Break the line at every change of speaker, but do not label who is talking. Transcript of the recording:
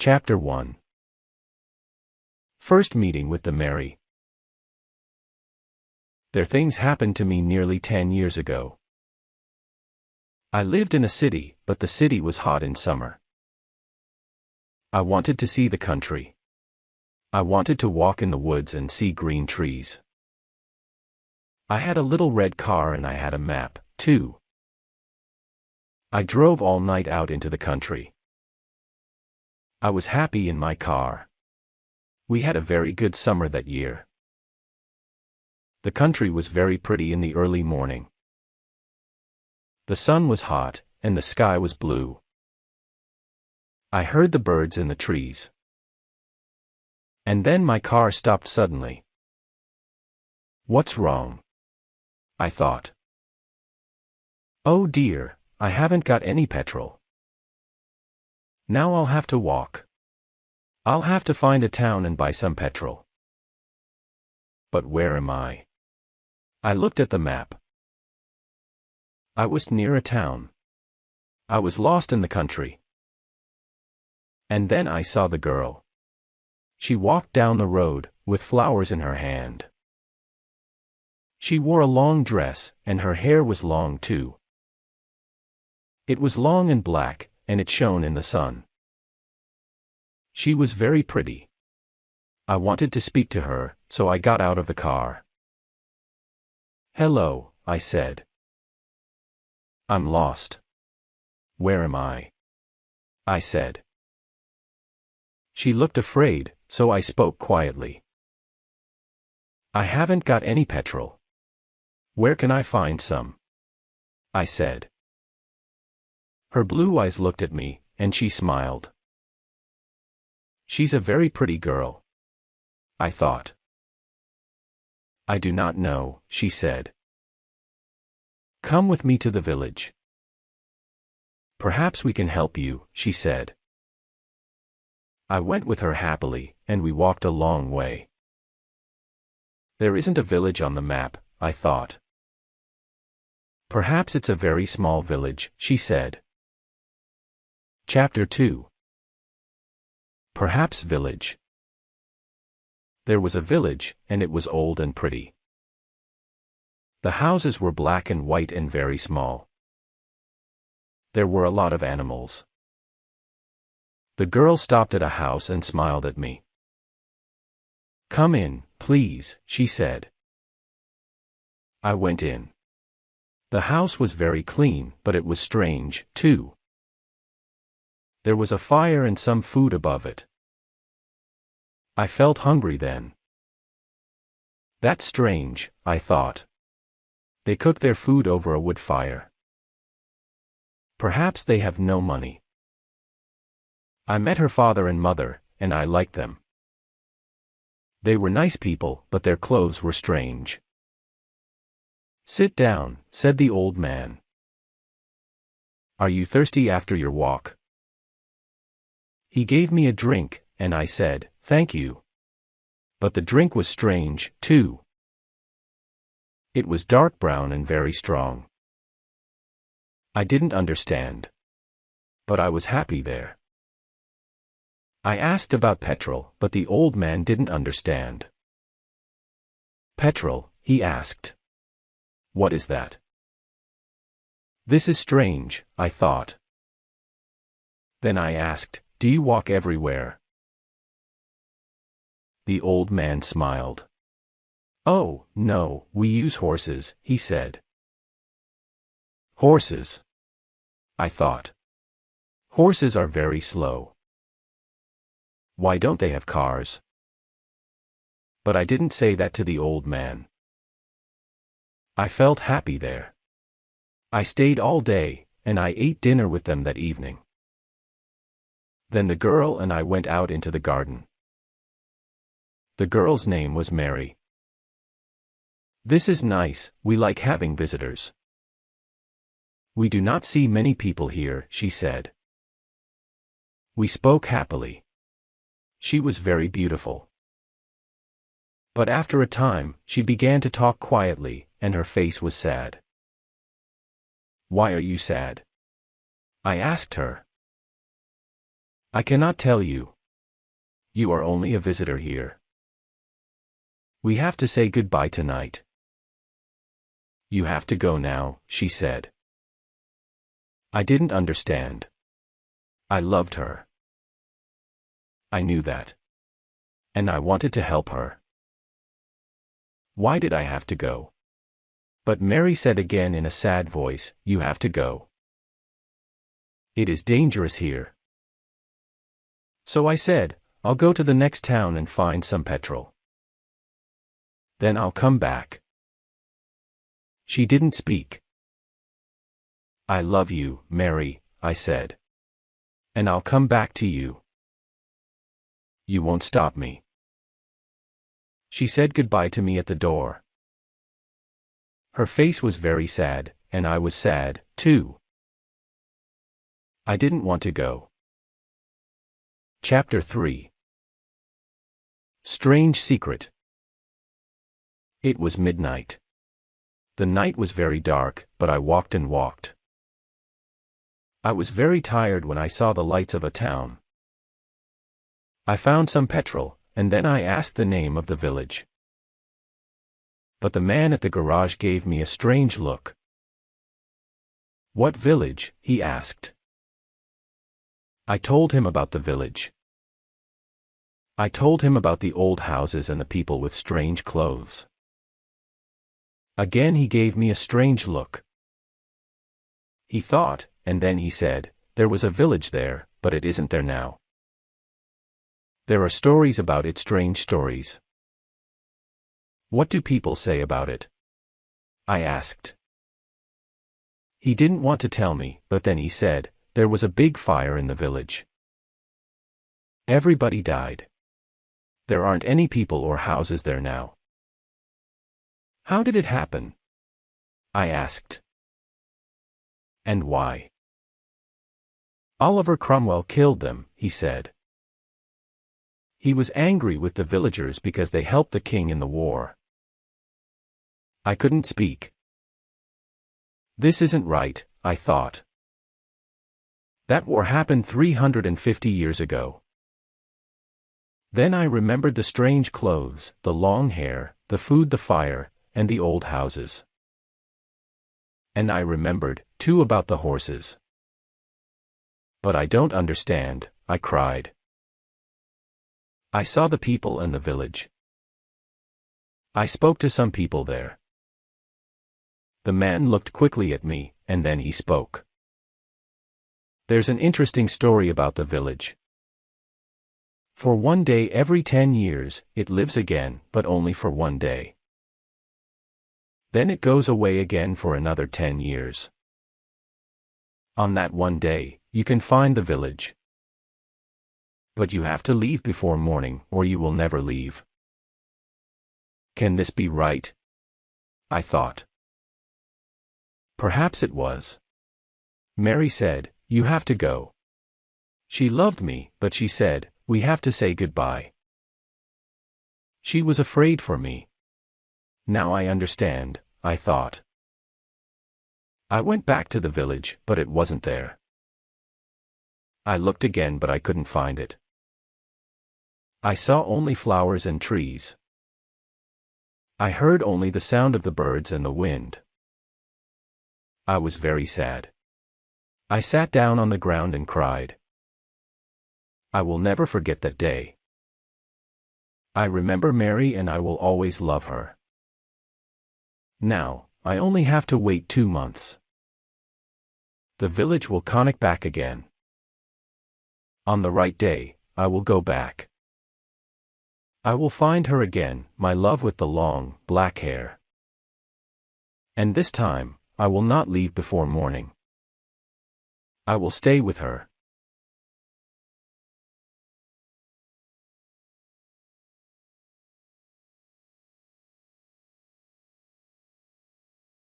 Chapter 1. First meeting with the Mary. There things happened to me nearly 10 years ago. I lived in a city, but the city was hot in summer. I wanted to see the country. I wanted to walk in the woods and see green trees. I had a little red car and I had a map, too. I drove all night out into the country. I was happy in my car. We had a very good summer that year. The country was very pretty in the early morning. The sun was hot, and the sky was blue. I heard the birds in the trees. And then my car stopped suddenly. What's wrong? I thought. Oh dear, I haven't got any petrol. Now I'll have to walk. I'll have to find a town and buy some petrol. But where am I? I looked at the map. I was near a town. I was lost in the country. And then I saw the girl. She walked down the road, with flowers in her hand. She wore a long dress, and her hair was long too. It was long and black, and it shone in the sun. She was very pretty. I wanted to speak to her, so I got out of the car. Hello, I said. I'm lost. Where am I? I said. She looked afraid, so I spoke quietly. I haven't got any petrol. Where can I find some? I said. Her blue eyes looked at me, and she smiled. She's a very pretty girl. I thought. I do not know, she said. Come with me to the village. Perhaps we can help you, she said. I went with her happily, and we walked a long way. There isn't a village on the map, I thought. Perhaps it's a very small village, she said. Chapter 2. Perhaps village. There was a village, and it was old and pretty. The houses were black and white and very small. There were a lot of animals. The girl stopped at a house and smiled at me. Come in, please, she said. I went in. The house was very clean, but it was strange, too. There was a fire and some food above it. I felt hungry then. That's strange, I thought. They cook their food over a wood fire. Perhaps they have no money. I met her father and mother, and I liked them. They were nice people, but their clothes were strange. Sit down, said the old man. Are you thirsty after your walk? He gave me a drink, and I said, thank you. But the drink was strange, too. It was dark brown and very strong. I didn't understand. But I was happy there. I asked about petrol, but the old man didn't understand. Petrol, he asked. What is that? This is strange, I thought. Then I asked, do you walk everywhere? The old man smiled. Oh, no, we use horses, he said. Horses? I thought. Horses are very slow. Why don't they have cars? But I didn't say that to the old man. I felt happy there. I stayed all day, and I ate dinner with them that evening. Then the girl and I went out into the garden. The girl's name was Mary. This is nice, we like having visitors. We do not see many people here, she said. We spoke happily. She was very beautiful. But after a time, she began to talk quietly, and her face was sad. Why are you sad? I asked her. I cannot tell you. You are only a visitor here. We have to say goodbye tonight. You have to go now, she said. I didn't understand. I loved her. I knew that. And I wanted to help her. Why did I have to go? But Mary said again in a sad voice, you have to go. It is dangerous here. So I said, I'll go to the next town and find some petrol. Then I'll come back. She didn't speak. I love you, Mary, I said. And I'll come back to you. You won't stop me. She said goodbye to me at the door. Her face was very sad, and I was sad, too. I didn't want to go. Chapter 3. Strange Secret. It was midnight. The night was very dark, but I walked and walked. I was very tired when I saw the lights of a town. I found some petrol, and then I asked the name of the village. But the man at the garage gave me a strange look. What village? He asked. I told him about the village. I told him about the old houses and the people with strange clothes. Again he gave me a strange look. He thought, and then he said, there was a village there, but it isn't there now. There are stories about it, strange stories. What do people say about it? I asked. He didn't want to tell me, but then he said, there was a big fire in the village. Everybody died. There aren't any people or houses there now. How did it happen? I asked. And why? Oliver Cromwell killed them, he said. He was angry with the villagers because they helped the king in the war. I couldn't speak. This isn't right, I thought. That war happened 350 years ago. Then I remembered the strange clothes, the long hair, the food, the fire, and the old houses. And I remembered, too, about the horses. But I don't understand, I cried. I saw the people and the village. I spoke to some people there. The man looked quickly at me, and then he spoke. There's an interesting story about the village. For one day every 10 years, it lives again, but only for one day. Then it goes away again for another 10 years. On that one day, you can find the village. But you have to leave before morning, or you will never leave. Can this be right? I thought. Perhaps it was. Mary said, you have to go. She loved me, but she said, we have to say goodbye. She was afraid for me. Now I understand, I thought. I went back to the village, but it wasn't there. I looked again, but I couldn't find it. I saw only flowers and trees. I heard only the sound of the birds and the wind. I was very sad. I sat down on the ground and cried. I will never forget that day. I remember Mary and I will always love her. Now, I only have to wait 2 months. The village will connect back again. On the right day, I will go back. I will find her again, my love with the long, black hair. And this time, I will not leave before morning. I will stay with her.